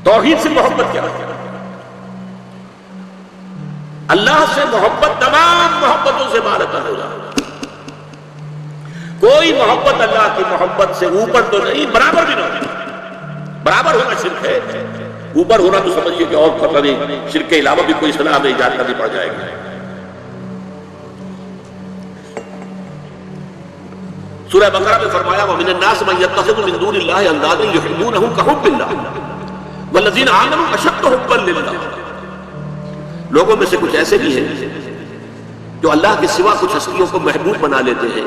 توحید سے محبت کیا ہے؟ اللہ سے محبت تمام محبتوں سے بالاتر ہو جائے. کوئی محبت اللہ کی محبت سے اوپر تو نہیں، برابر بھی نہیں. برابر ہونا شرک ہے، اوپر ہونا تو سمجھیے کہ اور پتہ نہیں شرک کے علاوہ بھی کوئی اصطلاح ہمیں ایجاد کرنی پڑ جائے گی. سورہ بقرہ میں فرمایا وَمِنَ النَّاسِ مَن يَتَّخِذُ مِن دُونِ اللَّهِ أَندَادًا يُحِبُّونَهُمْ كَحُبِّ اللَّهِ وَالَّذِينَ آمَنُوا أَشَدُّ حُبًّا لِلَّهِ. لوگوں میں سے کچھ ایسے بھی ہیں جو اللہ کے سوا کچھ ہستیوں کو محبوب بنا لیتے ہیں،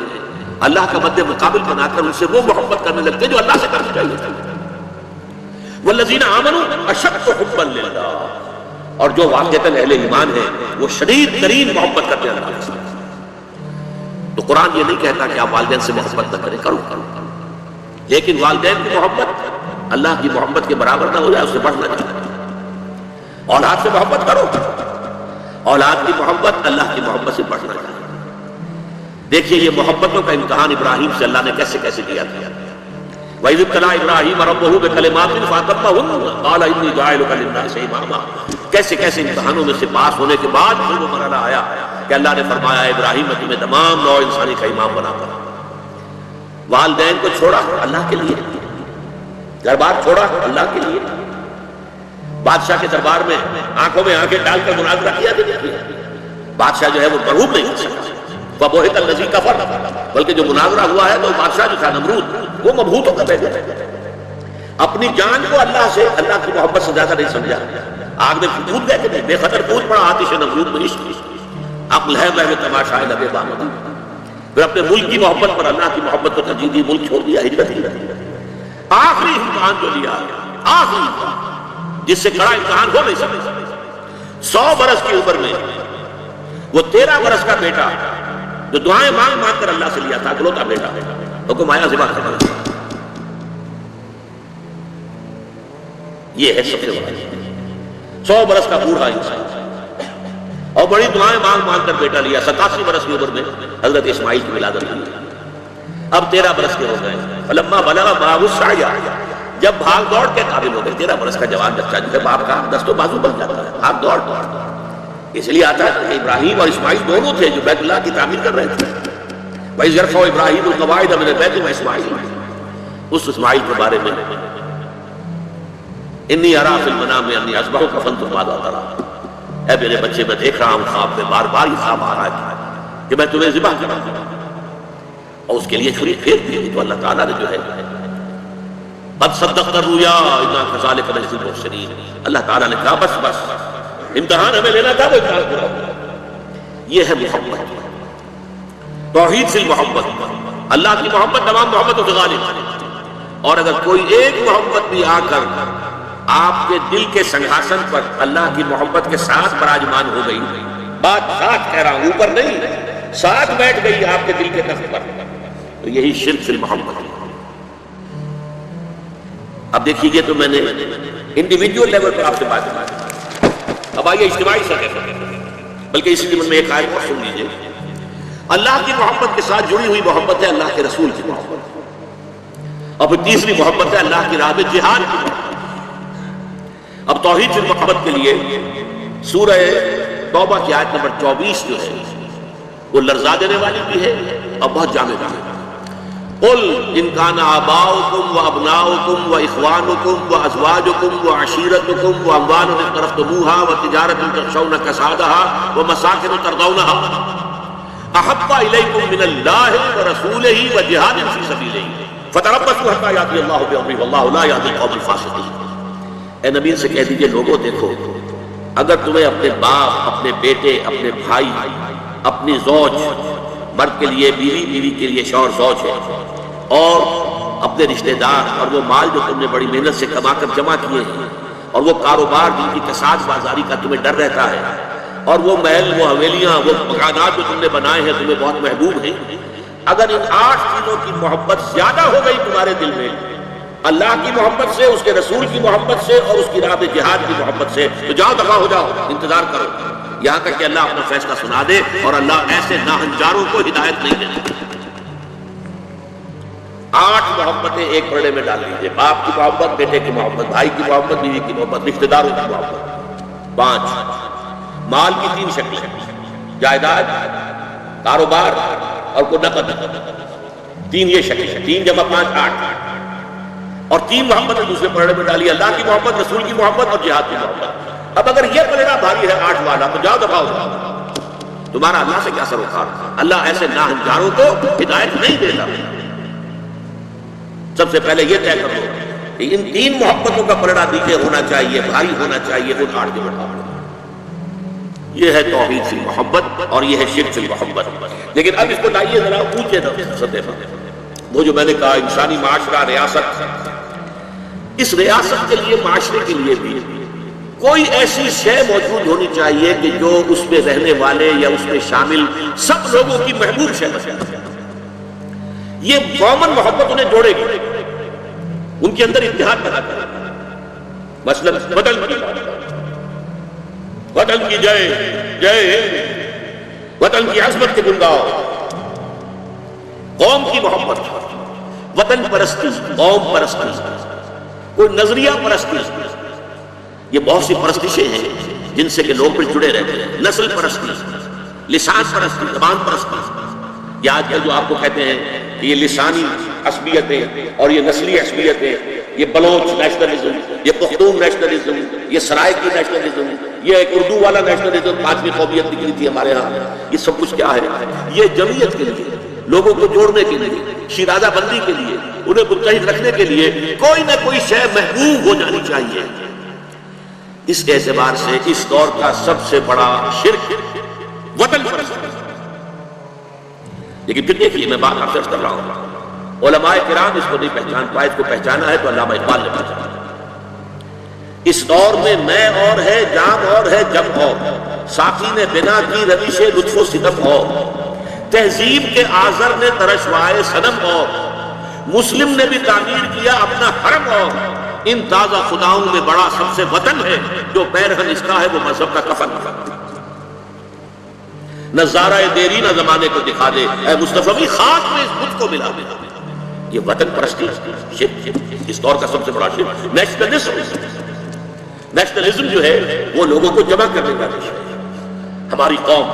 اللہ کا مد مقابل بنا کر ان سے وہ محبت کرنے لگتے ہیں جو اللہ سے کرنی چاہیے. وَالَّذِينَ آمَنُوا أَشَدُّ حُبًّا لِلَّهِ، اور جو واقعتاً اہل ایمان ہیں وہ شدید ترین محبت کرتے ہیں اللہ کے ساتھ. تو قرآن یہ نہیں کہتا کہ آپ والدین سے محبت نہ کریں، کرو، لیکن والدین کی محبت اللہ کی محبت کے برابر نہ ہو جائے، اس سے بڑھ نہ جائے. اولاد سے محبت کرو، اولاد کی محبت اللہ کی محبت سے بڑھ نہ جائے. دیکھیے یہ محبتوں کا امتحان ابراہیم سے اللہ نے کیسے کیسے دیا تھا. وَإِذِ ابْتَلَىٰ إِبْرَاهِيمَ رَبُّهُ بِكَلِمَاتٍ فَأَتَمَّهُنَّ قَالَ إِنِّي جَاعِلُكَ لِلنَّاسِ إِمَامًا. کیسے کیسے امتحانوں میں سے پاس ہونے کے بعد پھر وہ مرحلہ آیا کہ اللہ نے فرمایا ابراہیم میں تمہیں تمام نوع انسانی کا امام بناتا. والدین کو چھوڑا اللہ کے لیے، دربار چھوڑا اللہ کے لیے، بادشاہ کے دربار میں آنکھوں میں آنکھیں ڈال کر مناظرہ کیا کہ نہیں کیا؟ بادشاہ جو ہے وہ مرعوب نہیں ہو سکتا. فَبُہِتَ الَّذِي كَفَرَ، بلکہ جو مناظرہ ہوا ہے تو بادشاہ جو تھا نمرود وہ مبہوت ہو کر بیٹھ گیا. اپنی جان کو اللہ سے، اللہ کی محبت سے زیادہ نہیں سمجھا. آگ میں کود گئے کہ نہیں، بے خطر کود پڑا آتش نمرود میں عشق. عقل ہے میں تماشائے لبے بامدی. پھر اپنے ملک کی محبت پر اللہ کی محبت کو ترجیح دی، ملک چھوڑ دیا، ہجرت ہی. آخری امتحان جو لیا، آخری امتحان جس سے کڑا امتحان ہو نہیں سکتا. 100 برس کی عمر میں وہ 13 برس کا بیٹا جو دعائیں مانگ مانگ کر اللہ سے لیا تھا، اکلوتا بیٹا، حکم آیا ذبح کرنا. یہ ہے سب سے بڑا 100 برس کا بوڑھا انسان، اور بڑی دعائیں مانگ مانگ کر بیٹا لیا. 87 برس کی عمر میں حضرت اسماعیل کی ولادت ہوئی. اب 13 برس کے ہو گئے. فلما بلغ معه السعي، جب بھاگ دوڑ کے قابل ہو گئے. 13 برس کا جوان بچہ جو ہے باپ کا دست و بازو بن جاتا ہے، بھاگ دوڑ. اس لیے آتا ہے کہ ابراہیم اور اسماعیل دونوں تھے جو بیت اللہ کی تعمیر کر رہے تھے. وَإِذْ يَرْفَعُ إِبْرَاهِيمُ الْقَوَاعِدَ مِنَ الْبَيْتِ وَإِسْمَاعِيلُ، اس اسماعیل کے بارے میں انی ارا فی المنام انی اذبحک فانظر ماذا تری. اے میرے بچے میں دیکھ رہا ہوں خواب میں، بار بار یہ خواب آ رہا ہے کہ میں تمہیں ذبح کروں، اور اس کے لیے چھری پھیر دی. تو اللہ تعالیٰ نے جو ہے قد صدقت الرؤیا انا کذلک نجزی المحسنین، اللہ تعالیٰ نے کہا بس بس امتحان ہمیں لینا تھا، وہ امتحان پورا ہوا. یہ ہے محبت، توحید سے محبت. اللہ کی محبت تمام محبتوں سے غالب. اور اگر کوئی ایک محبت بھی آ کر آپ کے دل کے سنگھاسن پر اللہ کی محبت کے ساتھ براجمان ہو گئی، بات ساتھ کہہ رہا ہوں، اوپر نہیں، ساتھ بیٹھ گئی آپ کے دل کے تخت پر، تو یہی شرک فی محبت ہے. اب دیکھیے تو میں نے انڈیویجول لیول پر آپ سے بات کی. اب آئیے اجتماعی سطح پر، بلکہ اسی ضمن میں ایک آیت اور سن لیجیے. اللہ کی محبت کے ساتھ جڑی ہوئی محبت ہے اللہ کے رسول کی محبت، اور پھر تیسری محبت ہے اللہ کی راہ میں جہاد کی محبت. اب توحید کی محبت کے لیے سورہ توبہ کی آیت نمبر 24 جو ہے وہ لرزا دینے والی بھی ہے اور بہت جامع بھی ہے. قل ان کان آباؤکم و ابناؤکم و اخوانکم و ازواجکم و عشیرتکم و اموال اقترفتموها و تجارت تخشون کسادها و مساکن ترضونها احب الیکم من اللہ و رسولہ و جہاد فی سبیلہ فتربصوا حتی یأتی اللہ بامرہ واللہ لا یہدی القوم الفاسقین. اے نبی سے کہہ دیجئے لوگوں دیکھو، اگر تمہیں اپنے باپ، اپنے بیٹے، اپنے بھائی، اپنی زوج، مرد کے لیے بیوی، بیوی کے لیے شوہر زوج ہے، اور اپنے رشتہ دار اور وہ مال جو تم نے بڑی محنت سے کما کر جمع کیے ہیں، اور وہ کاروبار جن کی کساد بازاری کا تمہیں ڈر رہتا ہے، اور وہ محل، وہ حویلیاں، وہ مکانات جو تم نے بنائے ہیں تمہیں بہت محبوب ہیں، اگر ان 8 چیزوں کی محبت زیادہ ہو گئی تمہارے دل میں اللہ کی محبت سے، اس کے رسول کی محبت سے اور اس کی راہ جہاد کی محبت سے، تو جاؤ دفع ہو جاؤ، انتظار کرو یہاں تک کہ اللہ اپنا فیصلہ سنا دے. اور اللہ ایسے ناہنجاروں کو ہدایت نہیں دے. 8 محبتیں ایک پرڑے میں ڈال لیجیے، باپ کی محبت، بیٹے کی محبت، بھائی کی محبت، بیوی کی محبت، رشتہ داروں کی محبت۔ 5 مال کی 3 شکلیں، جائیداد، کاروبار اور کوئی نقد، 3 یہ شکلیں، 3 جمع 5 8، اور 3 محبتیں دوسرے پرڑے میں ڈالی، اللہ کی محبت، رسول کی محبت اور جہاد کی محبت۔ اب اگر یہ پلڑا بھاری ہے 8 والا تو جاؤ دباؤ، تمہارا اللہ سے کیا سروکار؟ اللہ ایسے ناہنجاروں کو ہدایت نہیں دیتا۔ سب سے پہلے یہ طے کرو کہ ان 3 محبتوں کا پلڑا نیچے ہونا چاہیے، بھاری ہونا چاہیے، وہ 8 کے مقابلے۔ یہ ہے توحید فی محبت اور یہ ہے شرک فی محبت۔ لیکن اب اس کو لائیے ذرا اونچے سطح پر، وہ جو میں نے کہا انسانی معاشرہ، ریاست، اس ریاست کے لیے، معاشرے کے لیے بھی کوئی ایسی شے موجود ہونی چاہیے کہ جو اس میں رہنے والے یا اس میں شامل سب لوگوں کی محبوب شے بنے۔ یہ کامن محبت انہیں جوڑے گی، ان کے اندر اتحاد پیدا کرے گی۔ مثلا وطن کی جے جے، وطن کی عظمت کے گن گاؤ، قوم کی محبت، وطن پرستی، قوم پرستی، کوئی نظریہ پرستی، یہ بہت سی پرستشیں ہیں جن سے کہ لوگ پھر جڑے رہتے ہیں۔ نسل پرستی، لسان پرستی، زبان پرستی، یہ آج کل جو آپ کو کہتے ہیں کہ یہ لسانی عصبیتیں اور یہ نسلی عصبیتیں، یہ بلوچ نیشنلزم، یہ پختون نیشنلزم، یہ سرائکی نیشنلزم، یہ ایک اردو والا نیشنلزم، 5ویں قومیت نکلی تھی ہمارے ہاں، یہ سب کچھ کیا ہے؟ یہ جمعیت کے لیے، لوگوں کو جوڑنے کے لیے، شیرازہ بندی کے لیے، انہیں متحد رکھنے کے لیے کوئی نہ کوئی شے محبوب ہو جانی چاہیے۔ اس اعتبار سے اس دور کا سب سے بڑا شرک وطن پرستی۔ لیکن پھر دیکھیے، میں بات آپ سے عرض کر رہا ہوں، علماء کرام اس کو نہیں پہچان پائے، اس کو پہچانا ہے تو علامہ اقبال نے پہچانا۔ اس دور میں میں اور ہے، جام اور ہے، جم اور، ساقی نے بنا کی روش لطف و ستم اور، تہذیب کے آذر نے ترشوائے صنم اور، مسلم نے بھی تعمیر کیا اپنا حرم اور، ان تازہ خداؤں میں بڑا سب سے وطن ہے، جو پیرہن اس کا ہے وہ مذہب کا کفن۔ نظارہ دیری نہ زمانے کو دکھا دے، اے مصطفی خاک میں اس بت کو ملا دے۔ یہ وطن پرستی اس دور کا سب سے بڑا شرک۔ نیشنلزم جو ہے وہ لوگوں کو جمع کرنے کا ہے۔ ہماری قوم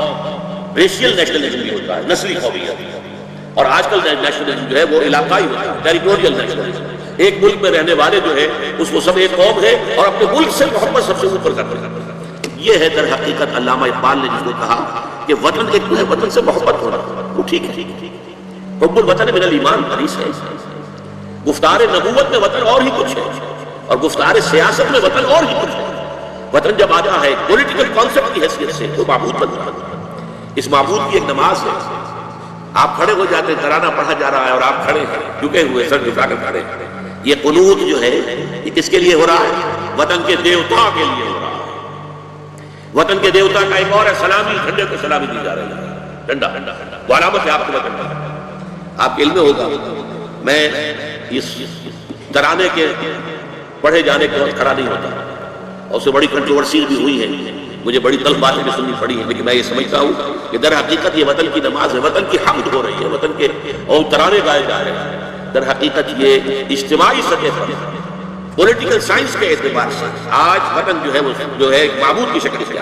ریشیل نیشنلزم بھی ہوتا ہے، نسلی قومیت، اور آج کل نیشنلزم جو ہے وہ علاقائی ہوتا ہے، ٹیریٹوریل نیشنلزم۔ ایک ملک میں رہنے والے جو ہے اس کو سب ایک قوم ہے اور اپنے ملک سے محبت سب سے اوپر کرتے ہیں۔ یہ ہے در حقیقت علامہ اقبال نے جس کو کہا کہ وطن ایک تو ہے، وطن سے محبت ہونا، وہ ٹھیک ہے۔ حب الوطن من الایمان حدیث ہے۔ گفتار نبوت میں وطن اور ہی کچھ ہے، اور گفتار سیاست میں وطن اور ہی کچھ ہے۔ وطن جب آتا ہے پولیٹیکل کانسیپٹ کی حیثیت سے تو معبود بنتا ہے۔ اس معبود کی ایک نماز ہے، آپ کھڑے ہو جاتے ہیں، ترانہ پڑھا جا رہا ہے اور آپ کھڑے ہیں، جھکے ہوئے، سر جھکا کر کھڑے ہیں۔ یہ قنوت جو ہے یہ کس کے لیے ہو رہا ہے؟ وطن کے دیوتا کے لیے ہو رہا ہے۔ وطن کے دیوتا کا ایک اور ہے سلامی، جھنڈے کو سلامی دی جا رہی ہے، جھنڈا وہ علامت ہے آپ کے وطن کا۔ آپ کے علم میں ہوگا، میں اس ترانے کے پڑھے جانے کے وقت کھڑا نہیں ہوتا، اور اس سے بڑی کنٹروورسی بھی ہوئی ہے، مجھے بڑی تلخ باتیں بھی سننی پڑی ہیں، لیکن میں یہ سمجھتا ہوں کہ در حقیقت یہ وطن کی نماز ہے، وطن کی حمد ہو رہی ہے، وطن کے اور ترانے گائے جا رہے ہیں۔ در حقیقت یہ اجتماعی سطح پر پولیٹیکل سائنس کے اعتبار سے آج وطن جو ہے وہ جو ہے ایک معبود کی شکل سے